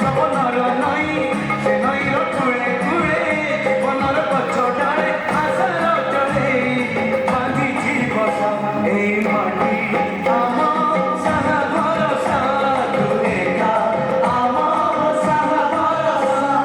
ସପନର ନଈ ସେ ନଈର କୂଳେ କୂଳେ ଜୀବନର ଗଛ ଡାଳେ ଆଶାର ଜଳେ ବାନ୍ଧିଛି ବସ ଏଇ ମାଟି ଆମ ସାହା ଭରସା ତୁ ଏକା ଆମ ସାହା ଭରସା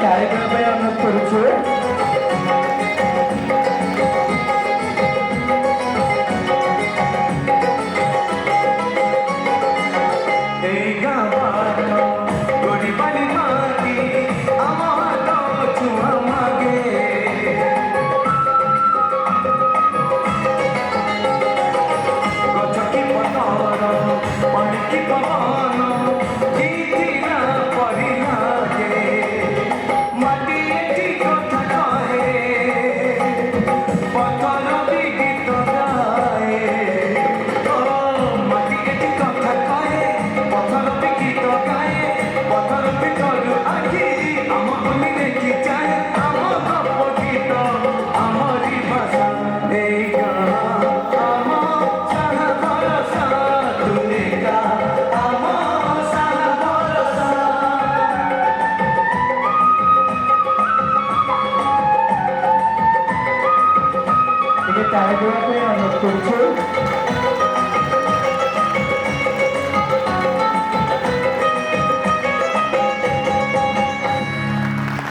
कार्यक्रम ପାଇଁ ଅନୁରୋଧ କରୁଛୁ। ଏଇ ଗାଁ ବାଟ ଗୋଡ଼ି ପାଣି ମାଟି ଆମ ହାତ ଛୁଆ ମାଗେ ଗଛ କି ପତର ପାଣି କି ପବନ ଦିଦିନା ପରି ଲାଗେ ମାଟି ଏଠି କଥା କହେ ପଥର ବି ଗୀତ ଗାଏ ମାଟି ଏଠି କଥା କହେ ପଥର ବି ଗୀତ ଗାଏ ପଥର ଭିତରୁ ଆଖି ଆମ ଅନି ଦେଖି ଯାଏ ଆମ ଗପ ଗୀତ ଆମରି ଭାଷା ଏଇ ଗାଁ ଆମ ସାହା ଭରସା ତୁ ଏକା ଆମ ସାହା ଭରସା ଟିକେ ତାଳି ଦେବା ପାଇଁ ଅନୁରୋଧ କରୁଛୁ।